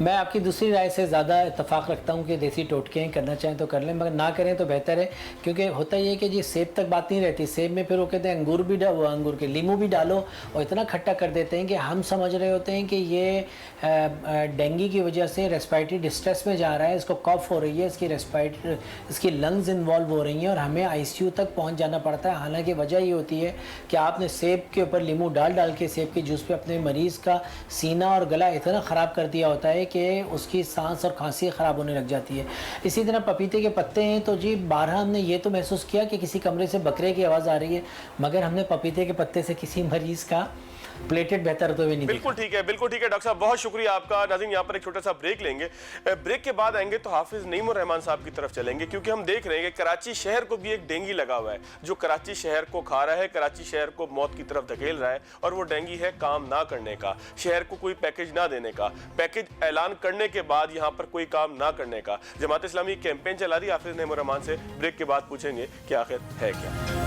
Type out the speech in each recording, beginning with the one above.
میں آپ کی دوسری رائے سے زیادہ اتفاق رکھتا ہوں کہ دیسی ٹوٹکے کرنا چاہیں تو کر لیں، مگر نہ کریں تو بہتر ہے، کیونکہ ہوتا یہ کہ جی سیب تک بات نہیں رہتی، سیب میں پھر وہ کہتے ہیں انگور بھی انگور کے لیمو بھی ڈالو، اور اتنا کھٹا کر دیتے ہیں کہ ہم سمجھ رہے ہوتے ہیں کہ یہ ڈینگی کی وجہ سے ریسپائرٹری ڈسٹریس میں جا رہا ہے، اس کو کف ہو رہی ہے، اس کی لنگز انوالو ہو رہی ہیں اور ہمیں آئی سی یو تک پہنچ جانا پڑتا ہے۔ حالانکہ وجہ یہ ہوتی ہے کہ آپ نے سیب کے اوپر لیمو ڈال کے سیب کے جوس پہ اپنے مریض کا سینہ اور گلا اتنا خراب کر دیا ہوتا ہے کہ اس کی سانس اور کھانسی خراب ہونے لگ جاتی ہے۔ اسی طرح پپیتے کے پتے ہیں تو جی بارہا ہم نے یہ تو محسوس کیا کہ کسی کمرے سے بکرے کی آواز آ رہی ہے، مگر ہم نے پپیتے کے پتے سے کسی مریض کا پلیٹٹ بہتر ہوتے ہوئے نہیں دیکھا۔ بالکل ٹھیک ہے ڈاکٹر صاحب، بہت شکریہ آپ کا۔ ناظرین یہاں پر ایک چھوٹا سا بریک لیں گے، بریک کے بعد آئیں گے تو حافظ نعیم الرحمان صاحب کی طرف چلیں گے، کیونکہ ہم دیکھ رہے ہیں کہ کراچی شہر کو بھی ایک ڈینگی لگا ہوا ہے جو کراچی شہر کو کھا رہا ہے، کراچی شہر کو موت کی طرف دھکیل رہا ہے، اور وہ ڈینگی ہے کام نہ کرنے کا، شہر کو کوئی پیکج نہ دینے کا، پیکج اعلان کرنے کے بعد یہاں پر کوئی کام نہ کرنے کا۔ جماعت اسلامی کیمپین چلا رہی ہے، حافظ نعیم الرحمان سے بریک کے بعد پوچھیں گے کہ آخر ہے کیا۔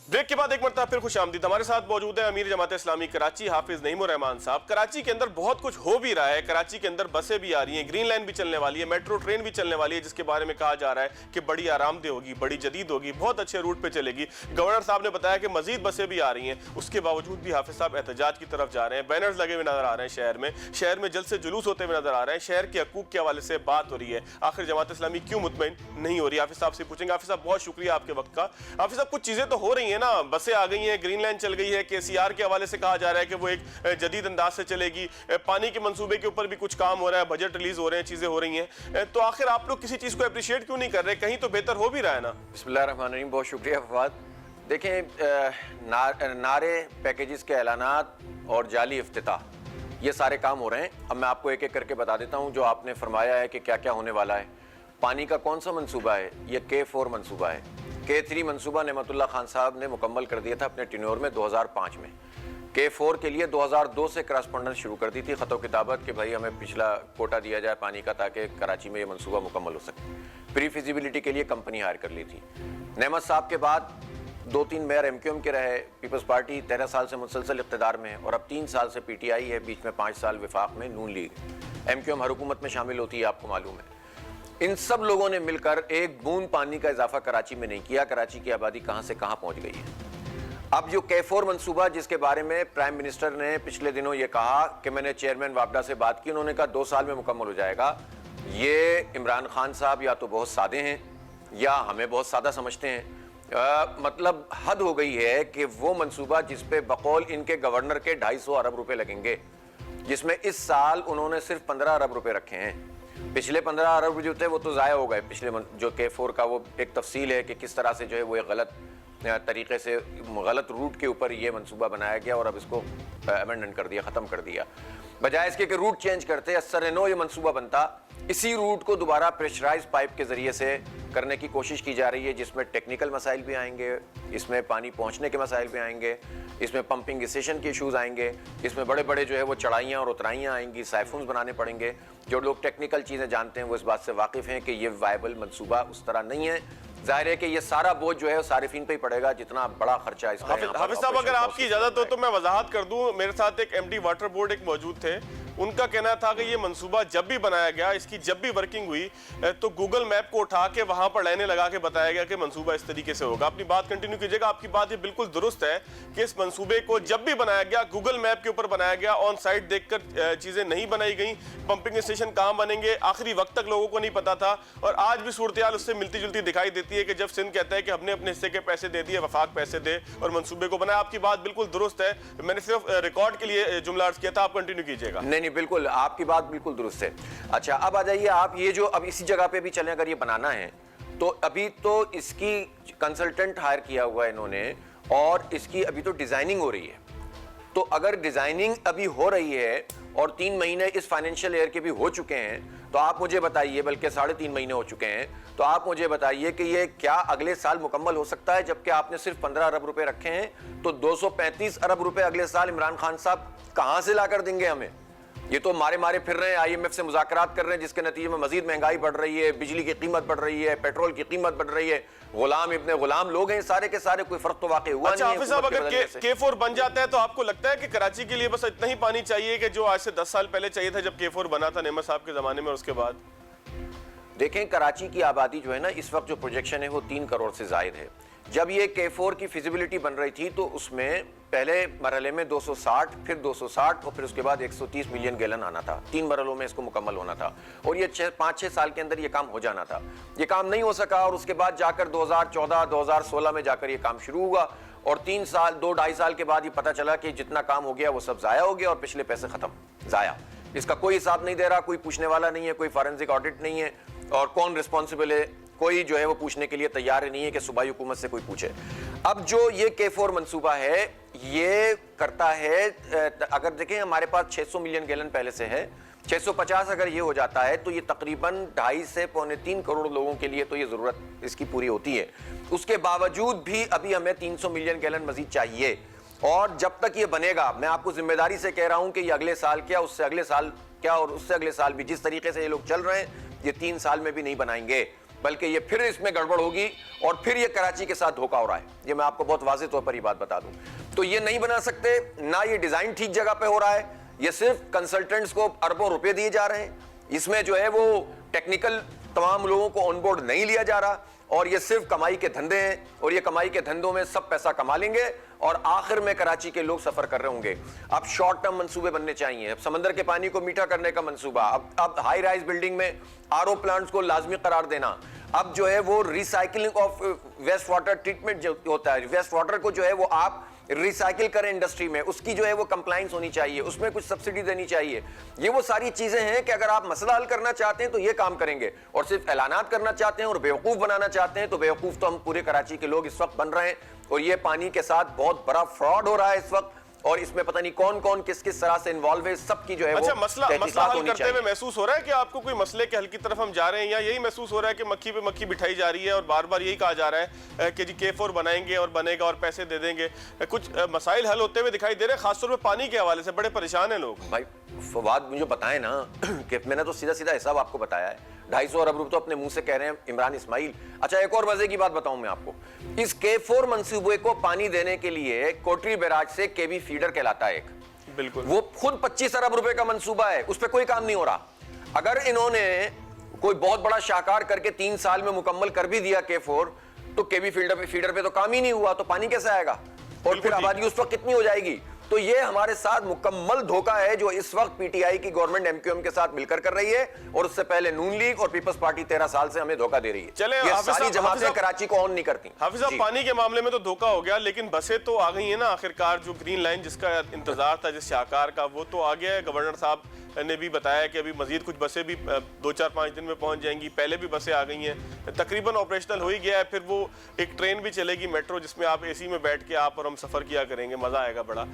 بریک کے بعد ایک مرتبہ پھر خوش آمدید۔ ہمارے ساتھ موجود ہیں امیر جماعت اسلامی کراچی حافظ نعیم الرحمان صاحب۔ کراچی کے اندر بہت کچھ ہو بھی رہا ہے، کراچی کے اندر بسیں بھی آ رہی ہیں، گرین لائن بھی چلنے والی ہے، میٹرو ٹرین بھی چلنے والی ہے، جس کے بارے میں کہا جا رہا ہے کہ بڑی آرام دہ ہوگی، بڑی جدید ہوگی، بہت اچھے روٹ پہ چلے گی۔ گورنر صاحب نے بتایا کہ مزید بسیں بھی آ رہی ہیں، اس کے باوجود بھی حافظ صاحب احتجاج کی طرف جا رہے ہیں، بینرز لگے ہوئے نظر آ رہے ہیں، شہر میں جلد سے جلوس ہوتے ہوئے نظر آ رہے ہیں، شہر کے حقوق کے حوالے سے بات ہو رہی ہے۔ آخر جماعت اسلامی کیوں مطمئن نہیں ہو رہی؟ حافظ صاحب سے پوچھیں گے۔ حافظ صاحب بہت شکریہ آپ کے وقت کا۔ حافظ صاحب کچھ چیزیں تو ہو رہی ہیں نا، بسیں آ گئی ہیں، گرین لائن چل گئی ہے، KCR کے حوالے سے کہا جا رہا ہے کہ وہ ایک جدید انداز سے چلے گی، پانی کے منصوبے کے اوپر بھی کچھ کام ہو رہا ہے، بجٹ ریلیز ہو رہے ہیں، چیزیں ہو رہی ہیں، تو آخر آپ لوگ کسی چیز کو اپریشیٹ کیوں نہیں کر رہے؟ کہیں تو بہتر ہو بھی رہا ہے نا۔ بسم اللہ الرحمن الرحیم، بہت شکریہ فواد۔ دیکھیں، نعرے، پیکیجز کے اعلانات اور جعلی افتتاح، یہ سارے کام ہو رہے ہیں۔ اب میں آپ کو ایک ایک کر کے بتا دیتا ہوں جو آپ نے فرمایا ہے کہ کیا کیا ہونے والا ہے۔ پانی کا کون سا منصوبہ ہے؟ یہ K4 منصوبہ ہے۔ K3 منصوبہ نعمت اللہ خان صاحب نے مکمل کر دیا تھا اپنے ٹینیور میں 2005 میں۔ K4 کے لیے 2002 سے کراسپونڈنس شروع کر دی تھی، خط و کتابت، کہ بھائی ہمیں پچھلا کوٹا دیا جائے پانی کا تاکہ کراچی میں یہ منصوبہ مکمل ہو سکے۔ پری فیزیبلٹی کے لیے کمپنی ہائر کر لی تھی۔ نعمت صاحب کے بعد 2-3 میئر MQM کے رہے، پیپلز پارٹی 13 سال سے مسلسل اقتدار میں ہے، اور اب 3 سال سے PTI ہے، بیچ میں 5 سال وفاق میں نون لیگ۔ MQM ہر حکومت میں شامل ہوتی ہے، آپ کو معلوم ہے۔ ان سب لوگوں نے مل کر ایک بوند پانی کا اضافہ کراچی میں نہیں کیا۔ کراچی کی آبادی کہاں سے کہاں پہنچ گئی ہے۔ اب جو K4 منصوبہ، جس کے بارے میں پرائم منسٹر نے پچھلے دنوں یہ کہا کہ میں نے چیئرمین وابڈا سے بات کی، انہوں نے کہا 2 سال میں مکمل ہو جائے گا۔ یہ عمران خان صاحب یا تو بہت سادے ہیں یا ہمیں بہت سادہ سمجھتے ہیں۔ مطلب حد ہو گئی ہے کہ وہ منصوبہ جس پہ بقول ان کے گورنر کے 250 ارب روپے لگیں گے، جس میں اس سال انہوں نے صرف 15 ارب روپے رکھے ہیں۔ پچھلے 15 ارب جو تھے وہ تو ضائع ہو گئے۔ پچھلے جو K4 کا وہ ایک تفصیل ہے کہ کس طرح سے جو ہے وہ ایک غلط طریقے سے غلط روٹ کے اوپر یہ منصوبہ بنایا گیا اور اب اس کو امینڈمنٹ کر دیا، ختم کر دیا۔ بجائے اس کے روٹ چینج کرتے، اثر نو یہ منصوبہ بنتا، اسی روٹ کو دوبارہ پریشرائز پائپ کے ذریعے سے کرنے کی کوشش کی جا رہی ہے، جس میں ٹیکنیکل مسائل بھی آئیں گے، اس میں پانی پہنچنے کے مسائل بھی آئیں گے، اس میں پمپنگ اسٹیشن کے ایشوز آئیں گے، اس میں بڑے بڑے جو ہے وہ چڑھائیاں اور اترائیاں آئیں گی، سائفونز بنانے پڑیں گے۔ جو لوگ ٹیکنیکل چیزیں جانتے ہیں وہ اس بات سے واقف ہیں کہ یہ وائبل منصوبہ اس طرح نہیں ہے۔ ظاہر ہے کہ یہ سارا بوجھ جو ہے صارفین پہ ہی پڑے گا، جتنا بڑا خرچہ اس کا۔ حافظ صاحب اگر آپ کی اجازت ہو تو میں وضاحت کر دوں، میرے ساتھ ایک MD واٹر بورڈ ایک موجود تھے، ان کا کہنا تھا کہ یہ منصوبہ جب بھی بنایا گیا، اس کی جب بھی ورکنگ ہوئی تو گوگل میپ کو اٹھا کے وہاں پر لائنیں لگا کے بتایا گیا کہ منصوبہ اس طریقے سے ہوگا۔ اپنی بات کنٹینیو کیجیے گا۔ آپ کی بات یہ بالکل درست ہے کہ اس منصوبے کو جب بھی بنایا گیا گوگل میپ کے اوپر بنایا گیا، آن سائٹ دیکھ کر چیزیں نہیں بنائی گئیں، پمپنگ اسٹیشن کہاں بنیں گے آخری وقت تک لوگوں کو نہیں پتا تھا، اور آج بھی صورتحال اس سے ملتی جلتی دکھائی دیتی ہے کہ جب سندھ کہتا ہے کہ ہم نے اپنے حصے کے پیسے دے دیے، وفاق پیسے دے اور منصوبے کو بنایا۔ آپ کی بات بالکل درست ہے، میں نے صرف ریکارڈ کے لیے جملہ عرض کیا تھا، آپ کنٹینیو کیجیے گا۔ نہیں بالکل، آپ کی بات بالکل درست ہے۔ اچھا اب آ جائیے آپ، یہ جو اب اسی جگہ پہ بھی چلیں، اگر یہ بنانا ہے تو ابھی تو اس کی کنسلٹنٹ ہائر کیا ہوا ہے انہوں نے، اور اس کی ابھی تو ڈیزائننگ ہو رہی ہے۔ تو اگر ڈیزائننگ ابھی ہو رہی ہے اور 3 مہینے اس فائنینشیل ایئر کے بھی ہو چکے ہیں، تو آپ مجھے بتائیے، بلکہ 3.5 مہینے ہو چکے ہیں، تو آپ مجھے بتائیے کہ یہ کیا اگلے سال مکمل ہو سکتا ہے؟ جبکہ آپ نے صرف 15 ارب روپے رکھے ہیں، تو 235 ارب روپے اگلے سال عمران خان صاحب کہاں سے لا کر دیں گے ہمیں؟ یہ تو مارے مارے پھر رہے ہیں, IMF سے مذاکرات کر رہے ہیں, جس کے نتیجے میں مزید مہنگائی بڑھ رہی ہے, بجلی کی قیمت بڑھ رہی ہے, پیٹرول کی قیمت بڑھ رہی ہے. غلام ابن غلام لوگ ہیں سارے کے سارے, کوئی فرق تو واقع ہوا اچھا نہیں ہے. حافظ صاحب, اگر K4 بن جاتا ہے تو آپ کو لگتا ہے کہ کراچی کے لیے بس اتنا ہی پانی چاہیے کہ جو آج سے 10 سال پہلے چاہیے تھا جب K4 بنا تھا نعمت صاحب کے زمانے میں, اور اس کے بعد؟ دیکھیں کراچی کی آبادی جو ہے نا اس وقت جو پروجیکشن ہے وہ 3 کروڑ سے زائد ہے. جب یہ K4 کی فیزیبلٹی بن رہی تھی تو اس میں پہلے مرحلے میں 260, پھر 260 اور پھر اس کے بعد 130 ملین گیلن آنا تھا. 3 مرحلوں میں اس کو مکمل ہونا تھا اور یہ 5-6 سال کے اندر یہ کام ہو جانا تھا. یہ کام نہیں ہو سکا اور اس کے بعد جا کر 2014-2016 میں جا کر یہ کام شروع ہوا اور 2-2.5 سال کے بعد یہ پتہ چلا کہ جتنا کام ہو گیا وہ سب ضائع ہو گیا اور پچھلے پیسے ختم, ضائع. اس کا کوئی حساب نہیں دے رہا, کوئی پوچھنے والا نہیں ہے, کوئی فارنزک آڈٹ نہیں ہے, اور کون رسپانسبل ہے کوئی جو ہے وہ پوچھنے کے لیے تیار نہیں ہے کہ صوبائی حکومت سے کوئی پوچھے. اب جو یہ K4 منصوبہ ہے یہ کرتا ہے, اگر دیکھیں ہمارے پاس 600 ملین گیلن پہلے سے ہے, 650 اگر یہ ہو جاتا ہے تو یہ تقریباً 2.5 سے 3.25 کروڑ لوگوں کے لیے تو یہ ضرورت اس کی پوری ہوتی ہے. اس کے باوجود بھی ابھی ہمیں 300 ملین گیلن مزید چاہیے, اور جب تک یہ بنے گا, میں آپ کو ذمہ داری سے کہہ رہا ہوں کہ یہ اگلے سال کیا, اس سے اگلے سال کیا, اور اس سے اگلے سال بھی, جس طریقے سے یہ لوگ چل رہے ہیں یہ 3 سال میں بھی نہیں بنائیں گے, بلکہ یہ پھر اس میں گڑبڑ ہوگی اور پھر یہ کراچی کے ساتھ دھوکہ ہو رہا ہے. یہ میں آپ کو بہت واضح طور پر یہ بات بتا دوں. تو یہ نہیں بنا سکتے, نہ یہ ڈیزائن ٹھیک جگہ پہ ہو رہا ہے, یہ صرف کنسلٹنٹس کو اربوں روپے دیے جا رہے ہیں, اس میں جو ہے وہ ٹیکنیکل تمام لوگوں کو آن بورڈ نہیں لیا جا رہا, اور یہ صرف کمائی کے دھندے ہیں, اور یہ کمائی کے دھندوں میں سب پیسہ کما لیں گے اور آخر میں کراچی کے لوگ سفر کر رہے ہوں گے. اب شارٹ ٹرم منصوبے بننے چاہیے, اب سمندر کے پانی کو میٹھا کرنے کا منصوبہ, اب ہائی رائز بلڈنگ میں RO پلانٹس کو لازمی قرار دینا, اب جو ہے وہ recycling of waste water treatment جو ہوتا ہے, ویسٹ واٹر کو جو ہے وہ آپ ریسائکل کریں انڈسٹری میں, اس کی جو ہے وہ کمپلائنس ہونی چاہیے, اس میں کچھ سبسڈی دینی چاہیے. یہ وہ ساری چیزیں ہیں کہ اگر آپ مسئلہ حل کرنا چاہتے ہیں تو یہ کام کریں گے, اور صرف اعلانات کرنا چاہتے ہیں اور بیوقوف بنانا چاہتے ہیں تو بیوقوف تو ہم پورے کراچی کے لوگ اس وقت بن رہے ہیں. اور یہ پانی کے ساتھ بہت بڑا فراڈ ہو رہا ہے اس وقت, اور اس میں پتہ نہیں کون کون کس کس طرح سے انوالو ہے, سب کی جو ہے اچھا وہ مسئلہ حل کرتے ہوئے محسوس ہو رہا ہے کہ آپ کو کوئی مسئلے کے حل کی طرف ہم جا رہے ہیں, یا یہی محسوس ہو رہا ہے کہ مکھی پہ مکھی بٹھائی جا رہی ہے اور بار بار یہی کہا جا رہا ہے کہ جی K4 بنائیں گے اور بنے گا اور پیسے دے دیں گے؟ کچھ مسائل حل ہوتے ہوئے دکھائی دے رہے ہیں, خاص طور پہ پانی کے حوالے سے بڑے پریشان ہیں لوگ. بھائی فواد مجھے بتائیں نا کہ میں نے تو سیدھا سیدھا حساب آپ کو بتایا ہے, 250 ارب روپے تو اپنے منہ سے کہہ رہے ہیں عمران اسماعیل. اچھا ایک اور مزے کی بات بتاؤں میں آپ کو, اس K4 منصوبے کو پانی دینے کے لیے کوٹری بیراج سے KB فیڈر کہلاتا ہے ایک, بالکل وہ خود 25 ارب روپے کا منصوبہ ہے, اس پہ کوئی کام نہیں ہو رہا. اگر انہوں نے کوئی بہت بڑا شاہکار کر کے 3 سال میں مکمل کر بھی دیا K4 تو KB فیڈر پہ تو کام ہی نہیں ہوا, تو پانی کیسے آئے گا, اور پھر آبادی اس وقت کتنی ہو جائے گی. تو یہ ہمارے ساتھ مکمل دھوکہ ہے جو اس وقت PTI کی گورنمنٹ MQM کے ساتھ مل کر رہی ہے, اور اس سے پہلے نون لیگ اور پیپلز پارٹی 13 سال سے ہمیں دھوکہ دے رہی ہے. چلیں یہ ساری جماعتیں کراچی کو آن نہیں کرتی. حافظ صاحب پانی کے معاملے میں تو دھوکہ ہو گیا, لیکن بسیں تو آ گئی ہیں نا آخرکار. جو گرین لائن جس کا انتظار تھا جس شاہکار کا, وہ تو آ گیا ہے. گورنر صاحب نے بھی بتایا کہ ابھی مزید کچھ بسیں بھی 2-4-5 دن میں پہنچ جائیں گی, پہلے بھی بسیں آ گئی ہیں, تقریباً آپریشنل ہو ہی گیا ہے. پھر وہ ایک ٹرین بھی چلے گی میٹرو جس میں آپ AC میں بیٹھ کے آپ اور ہم سفر کیا کریں گے, مزہ آئے گا بڑا.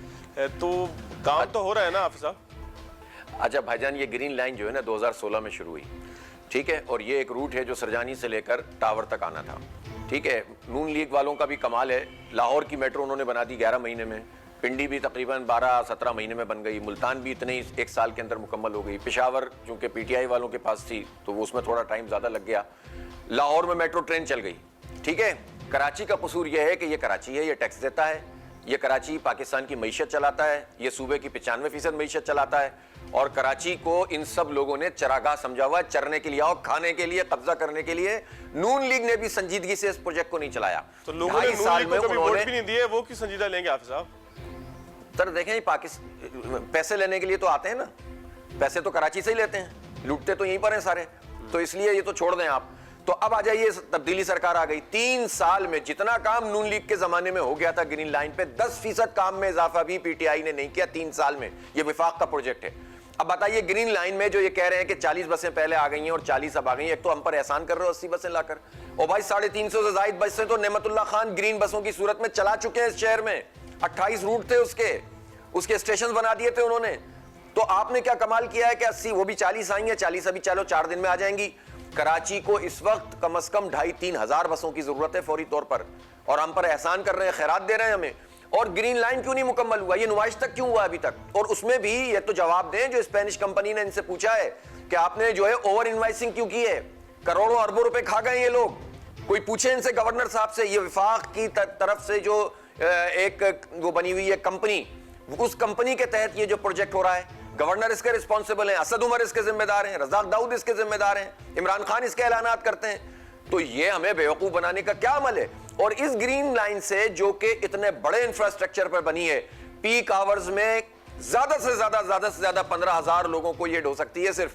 تو کام تو ہو رہا ہے نا حافظ صاحب؟ اچھا بھائی جان, یہ گرین لائن جو ہے نا 2016 میں شروع ہوئی, ٹھیک ہے, اور یہ ایک روٹ ہے جو سرجانی سے لے کر ٹاور تک آنا تھا, ٹھیک ہے. نون لیگ والوں کا بھی کمال ہے, لاہور کی میٹرو انہوں نے بنا دی 11 مہینے میں, پنڈی بھی تقریباً 12-17 مہینے میں بن گئی, ملتان بھی اتنے ہی 1 سال کے اندر مکمل ہو گئی, پشاور چونکہ PTI والوں کے پاس تھی تو وہ اس میں تھوڑا ٹائم زیادہ لگ گیا, لاہور میں میٹرو ٹرین چل گئی, ٹھیک ہے. کراچی کا قصور یہ ہے کہ یہ کراچی ہے, یہ ٹیکس دیتا ہے, یہ کراچی پاکستان کی معیشت چلاتا ہے, یہ صوبے کی 95% معیشت چلاتا ہے, اور کراچی کو ان سب لوگوں نے چراگاہ سمجھا ہوا ہے, چرنے کے لیے اور کھانے کے لیے, قبضہ کرنے کے لیے. نون لیگ نے بھی سنجیدگی سے اس پروجیکٹ کو نہیں چلایا. تو لوگوں نے نون لیگ کو کبھی ووٹ بھی نہیں دیے, وہ کی سنجیدہ لیں گے حافظ صاحب؟ سر دیکھیں پیسے لینے کے لیے تو آتے ہیں نا, پیسے تو کراچی سے ہی لیتے ہیں, لوٹتے تو یہیں پر ہیں سارے, تو اس لیے یہ تو چھوڑ دیں آپ. تو اب آ جائیے, تبدیلی سرکار آ گئی, 3 سال میں جتنا کام نون لیگ کے زمانے میں ہو گیا تھا گرین لائن پہ, 10% کام میں اضافہ بھی PTI نے نہیں کیا 3 سال میں. یہ وفاق کا پروجیکٹ ہے. اب بتائیے گرین لائن میں جو یہ کہہ رہے ہیں کہ 40 بسیں پہلے آ گئی ہیں اور 40 اب آ گئی ہیں, ایک تو ہم پر احسان کر رہے ہو 80 بسیں لا کر, اور بھائی 350 سے زائد بسیں تو نعمت اللہ خان گرین بسوں کی صورت میں چلا چکے ہیں اس شہر میں. 28 روٹ تھے اس کے اسٹیشن بنا دیے تھے انہوں نے. تو آپ نے کیا کمال کیا ہے کہ 80 وہ بھی 40 آئی ہیں, 40 ابھی چلو 4 دن میں آ جائیں گی. کراچی کو اس وقت کم از کم 2,500-3,000 بسوں کی ضرورت ہے فوری طور پر, اور ہم پر احسان کر رہے ہیں, خیرات دے رہے ہیں ہمیں. اور گرین لائن کیوں نہیں مکمل ہوا, یہ نمائش تک کیوں ہوا ابھی تک؟ اور اس میں بھی یہ تو جواب دیں جو اسپینش کمپنی نے ان سے پوچھا ہے کہ آپ نے جو ہے اوور انوائسنگ کیوں کی ہے, کروڑوں اربوں روپے کھا گئے یہ لوگ. کوئی پوچھے ان سے گورنر صاحب سے, یہ وفاق کی طرف سے جو ایک وہ بنی ہوئی ہے کمپنی, اس کمپنی کے تحت یہ جو پروجیکٹ ہو رہا ہے, گورنر اس کے رسپانسبل ہیں, اسد عمر اس کے ذمہ دار ہیں, رزاق داؤد اس کے ذمہ دار ہیں, عمران خان اس کے اعلانات کرتے ہیں. تو یہ ہمیں بیوقوف بنانے کا کیا عمل ہے؟ اور اس گرین لائن سے جو کہ اتنے بڑے انفراسٹرکچر پر بنی ہے, پیک آورز میں زیادہ سے زیادہ 15,000 لوگوں کو یہ ڈھو سکتی ہے صرف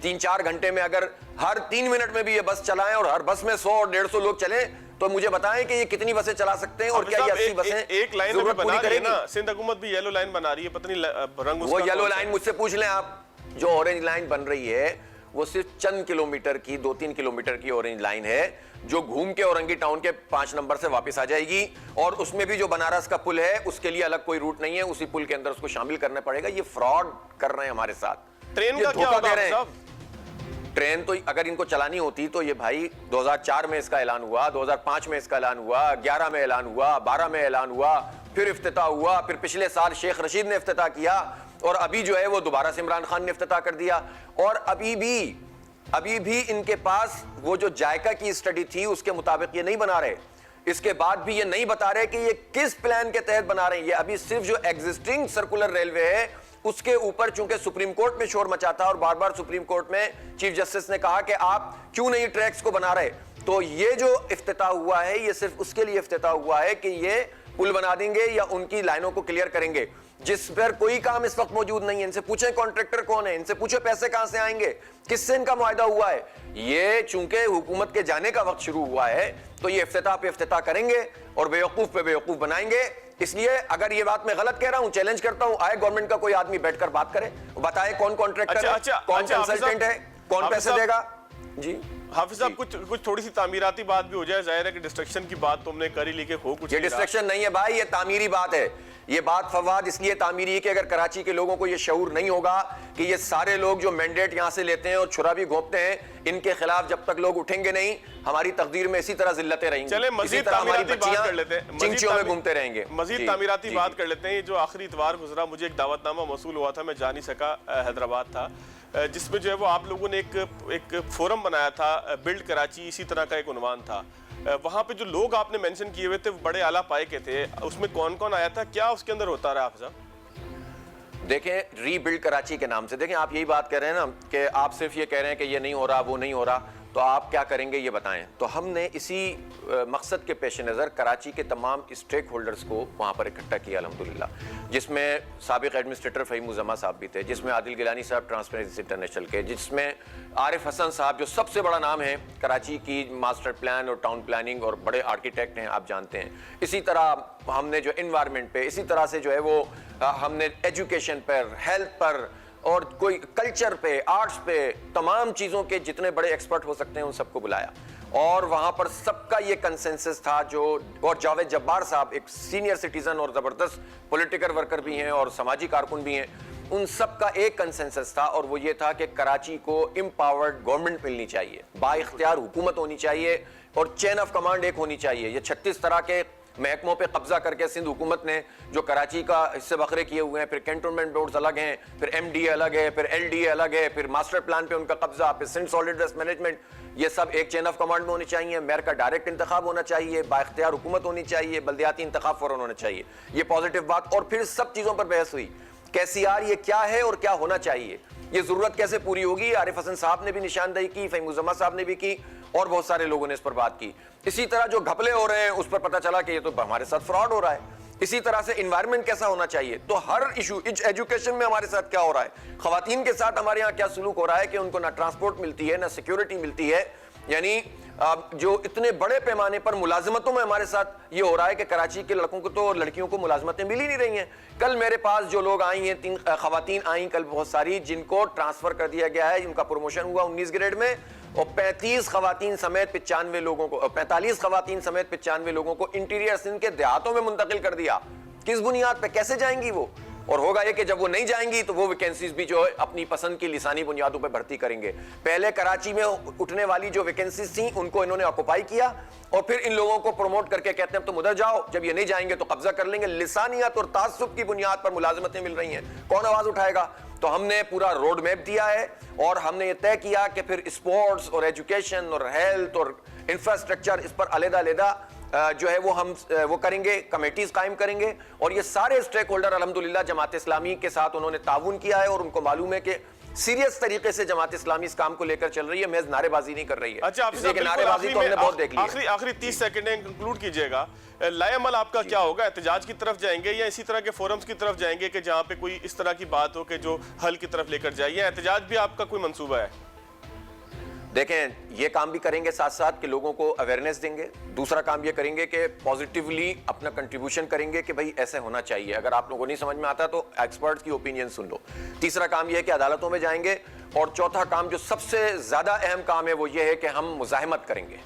3-4 گھنٹے میں. اگر ہر 3 منٹ میں بھی یہ بس چلائیں اور ہر بس میں 100 اور 150 لوگ چلیں تو مجھے بتائیں کہ یہ کتنی بسیں چلا سکتے ہیں, اور کیا یہ 80 بسیں ایک لائن ضرورت پوری کریں گی؟ سندھ حکومت بھی یلو لائن بنا رہی ہے, پتہ نہیں رنگ اس کا وہ یلو لائن مجھ سے پوچھ لیں آپ. جو اورنج لائن بن رہی ہے وہ صرف چند کلومیٹر کی 2-3 کلومیٹر کی اورنج لائن ہے جو گھوم کے اورنگی ٹاؤن کے 5 نمبر سے واپس آ جائے گی, اور اس میں بھی جو بنارس کا پل ہے اس کے لیے الگ کوئی روٹ نہیں ہے, اسی پل کے اندر اس کو شامل کرنا پڑے گا. یہ فراڈ کر رہے ہیں ہمارے ساتھ. ٹرین کا کیا ہوگا صاحب؟ ٹرین تو اگر ان کو چلانی ہوتی تو یہ بھائی 2004 میں اس کا اعلان ہوا, 2005 میں اس کا اعلان ہوا, 11 میں اعلان ہوا, 12 میں اعلان ہوا, پھر افتتاح ہوا, پھر پچھلے سال شیخ رشید نے افتتاح کیا, اور ابھی جو ہے وہ دوبارہ سے عمران خان نے افتتاح کر دیا. اور ابھی بھی ان کے پاس وہ جو جائکا کی اسٹڈی تھی اس کے مطابق یہ نہیں بنا رہے. اس کے بعد بھی یہ نہیں بتا رہے کہ یہ کس پلان کے تحت بنا رہے ہیں. یہ ابھی صرف جو ایگزسٹنگ سرکولر ریلوے ہے اس کے اوپر, چونکہ سپریم کورٹ میں شور مچاتا اور بار بار سپریم کورٹ میں چیف جسٹس نے کہا کہ آپ کیوں نہیں ٹریکس کو بنا رہے, تو یہ جو افتتاح ہوا ہے یہ صرف اس کے لیے افتتاح ہوا ہے کہ یہ پل بنا دیں گے یا ان کی لائنوں کو کلیئر کریں گے, جس پر کوئی کام اس وقت موجود نہیں ہے. ان سے پوچھیں کانٹریکٹر کون ہے, ان سے پوچھیں پیسے کہاں سے آئیں گے, کس سے ان کا معاہدہ ہوا ہے. یہ چونکہ حکومت کے جانے کا وقت شروع ہوا ہے تو یہ افتتاح پہ افتتاح کریں گے اور بیوقوف پہ بیوقوف بنائیں گے. اس لیے اگر یہ بات میں غلط کہہ رہا ہوں, چیلنج کرتا ہوں, آئے گورنمنٹ کا کوئی آدمی بیٹھ کر بات کرے, بتائے کون کانٹریکٹر ہے, کون کنسلٹنٹ ہے, کون پیسے دے گا. جی حافظ صاحب, کچھ تھوڑی سی تعمیراتی بات بھی ہو جائے. ظاہر ہے کہ ڈسٹرکشن کی بات تو ہم نے کری لی کہ ہو کچھ, یہ ڈسٹرکشن نہیں ہے بھائی, یہ تعمیری بات ہے. یہ بات فواد اس لیے تعمیری ہے کہ اگر کراچی کے لوگوں کو یہ شعور نہیں ہوگا کہ یہ سارے لوگ جو مینڈیٹ یہاں سے لیتے ہیں اور چھرا بھی گھونپتے ہیں, ان کے خلاف جب تک لوگ اٹھیں گے نہیں, ہماری تقدیر میں اسی طرح ذلتیں رہیں گی. چلیں مزید تعمیراتی بات کر لیتے ہیں, چنچیوں میں گھومتے رہیں گے. مزید تعمیراتی بات کر لیتے ہیں. یہ جو آخری اتوار گزرا مجھے ایک دعوت نامہ موصول ہوا تھا, میں جا نہیں سکا, حیدرآباد تھا, جس میں جو ہے وہ آپ لوگوں نے ایک فورم بنایا تھا, بلڈ کراچی, اسی طرح کا ایک عنوان تھا. وہاں پہ جو لوگ آپ نے مینشن کیے ہوئے تھے وہ بڑے اعلیٰ پائے کے تھے. اس میں کون کون آیا تھا, کیا اس کے اندر ہوتا رہا حافظ صاحب؟ دیکھیں ری بلڈ کراچی کے نام سے, دیکھیں آپ یہی بات کر رہے ہیں نا کہ آپ صرف یہ کہہ رہے ہیں کہ یہ نہیں ہو رہا وہ نہیں ہو رہا, تو آپ کیا کریں گے یہ بتائیں. تو ہم نے اسی مقصد کے پیش نظر کراچی کے تمام اسٹیک ہولڈرز کو وہاں پر اکٹھا کیا الحمدللہ, جس میں سابق ایڈمنسٹریٹر فہیم الزما صاحب بھی تھے, جس میں عادل گیلانی صاحب ٹرانسپیرنسی انٹرنیشنل کے, جس میں عارف حسن صاحب جو سب سے بڑا نام ہے کراچی کی ماسٹر پلان اور ٹاؤن پلاننگ اور بڑے آرکیٹیکٹ ہیں, آپ جانتے ہیں. اسی طرح ہم نے جو انوائرمنٹ پہ, اسی طرح سے جو ہے وہ ہم نے ایجوکیشن پر, ہیلتھ پر, اور کوئی کلچر پہ, آرٹس پہ, تمام چیزوں کے جتنے بڑے ایکسپرٹ ہو سکتے ہیں ان سب کو بلایا. اور وہاں پر سب کا یہ کنسنسس تھا اور جاوید جبار صاحب ایک سینئر سٹیزن اور زبردست پولیٹیکل ورکر بھی ہیں اور سماجی کارکن بھی ہیں, ان سب کا ایک کنسنسس تھا, اور وہ یہ تھا کہ کراچی کو امپاورڈ گورنمنٹ ملنی چاہیے, با اختیار حکومت ہونی چاہیے, اور چین آف کمانڈ ایک ہونی چاہیے. یہ 36 طرح کے محکموں پہ قبضہ کر کے سندھ حکومت نے جو کراچی کا حصے بکھرے کیے ہوئے ہیں, پھر کینٹونمنٹ بورڈز الگ ہیں, پھر ایم ڈی اے الگ ہے, پھر ایل ڈی اے الگ ہے, پھر ماسٹر پلان پہ ان کا قبضہ, پھر سندھ سالڈ ویسٹ مینجمنٹ, یہ سب ایک چین آف کمانڈ میں ہونے چاہیے. میئر کا ڈائریکٹ انتخاب ہونا چاہیے, با اختیار حکومت ہونی چاہیے, بلدیاتی انتخاب فوراً ہونا چاہیے. یہ پازیٹیو بات, اور پھر سب چیزوں پر بحث ہوئی, کیسیار یہ کیا ہے اور کیا ہونا چاہیے, یہ ضرورت کیسے پوری ہوگی. عارف حسن صاحب نے بھی نشاندہی کی, فہیم الزما صاحب نے بھی کی, اور بہت سارے لوگوں نے اس پر بات کی. اسی طرح جو گھپلے ہو رہے ہیں اس پر پتہ چلا کہ یہ تو ہمارے ساتھ فراڈ ہو رہا ہے. اسی طرح سے انوائرمنٹ کیسا ہونا چاہیے, تو ہر ایشو, ایجوکیشن میں ہمارے ساتھ کیا ہو رہا ہے, خواتین کے ساتھ ہمارے یہاں کیا سلوک ہو رہا ہے کہ ان کو نہ ٹرانسپورٹ ملتی ہے, نہ سیکیورٹی ملتی ہے. یعنی جو اتنے بڑے پیمانے پر ملازمتوں میں ہمارے ساتھ یہ ہو رہا ہے کہ کراچی کے لڑکوں کو تو اور لڑکیوں کو ملازمتیں مل ہی نہیں رہی ہیں. کل میرے پاس جو لوگ آئی ہیں, 3 خواتین آئیں کل بہت ساری, جن کو ٹرانسفر کر دیا گیا ہے, جن کا پروموشن ہوا 19 گریڈ میں, اور 45 خواتین سمیت 95 لوگوں کو, 45 خواتین سمیت 95 لوگوں کو انٹیریئر سندھ کے دیہاتوں میں منتقل کر دیا. کس بنیاد پہ, کیسے جائیں گی وہ؟ اور ہوگا یہ کہ جب وہ نہیں جائیں گی تو وہ ویکینسیز بھی جو ہے اپنی پسند کی لسانی بنیادوں پہ بھرتی کریں گے. پہلے کراچی میں اٹھنے والی جو ویکینسیز تھیں ان کو انہوں نے آکوپائی کیا اور پھر ان لوگوں کو پروموٹ کر کے کہتے ہیں تم ادھر جاؤ, جب یہ نہیں جائیں گے تو قبضہ کر لیں گے. لسانیت اور تعصب کی بنیاد پر ملازمتیں مل رہی ہیں, کون آواز اٹھائے گا؟ تو ہم نے پورا روڈ میپ دیا ہے اور ہم نے یہ طے کیا کہ پھر اسپورٹس اور ایجوکیشن اور ہیلتھ اور انفراسٹرکچر اس پر علیحدہ علیحدہ جو ہے وہ ہم وہ کریں گے, کمیٹیز قائم کریں گے. اور یہ سارے اسٹیک ہولڈر الحمدللہ جماعت اسلامی کے ساتھ انہوں نے تعاون کیا ہے اور ان کو معلوم ہے کہ سیریس طریقے سے جماعت اسلامی اس کام کو لے کر چل رہی ہے, محض نعرے بازی نہیں کر رہی ہے. اچھا اس لیے کہ نعرے بازی تو ہم نے بہت دیکھ لی ہے. آخری 30 سیکنڈیں کنکلوڈ کیجئے گا, لائے عمل آپ کا کیا ہوگا؟ احتجاج کی طرف جائیں گے یا اسی طرح کے فورمز کی طرف جائیں گے کہ جہاں پہ کوئی اس طرح کی بات ہو کہ جو حل کی طرف لے کر جائے, یا احتجاج بھی آپ کا کوئی منصوبہ ہے؟ دیکھیں یہ کام بھی کریں گے ساتھ ساتھ کہ لوگوں کو اویئرنیس دیں گے. دوسرا کام یہ کریں گے کہ پازیٹیولی اپنا کنٹریبیوشن کریں گے کہ بھائی ایسے ہونا چاہیے, اگر آپ لوگوں کو نہیں سمجھ میں آتا تو ایکسپرٹس کی اوپینین سن لو. تیسرا کام یہ ہے کہ عدالتوں میں جائیں گے. اور چوتھا کام جو سب سے زیادہ اہم کام ہے وہ یہ ہے کہ ہم مزاحمت کریں گے,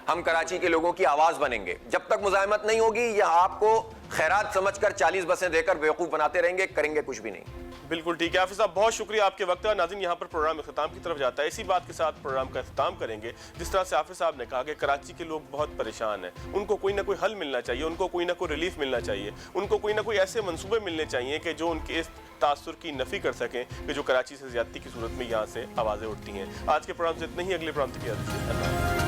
ہم کراچی کے لوگوں کی آواز بنیں گے. جب تک مزاحمت نہیں ہوگی یا آپ کو خیرات سمجھ کر 40 بسیں دے کر بیوقوف بناتے رہیں گے, کریں گے کچھ بھی نہیں. بالکل ٹھیک ہے حافظ صاحب, بہت شکریہ آپ کے وقت کا. ناظرین یہاں پر پروگرام اختتام کی طرف جاتا ہے. اسی بات کے ساتھ پروگرام کا اختتام کریں گے. جس طرح سے حافظ صاحب نے کہا کہ کراچی کے لوگ بہت پریشان ہیں, ان کو کوئی نہ کوئی حل ملنا چاہیے, ان کو کوئی نہ کوئی ریلیف ملنا چاہیے, ان کو کوئی نہ کوئی ایسے منصوبے ملنے چاہیے کہ جو ان کے اس تاثر کی نفی کر سکیں کہ جو کراچی سے زیادتی کی صورت میں یہاں سے آوازیں اٹھتی ہیں. آج کے پروگرام سے اتنا ہی, اگلے پروگرام تک اللہ حافظ.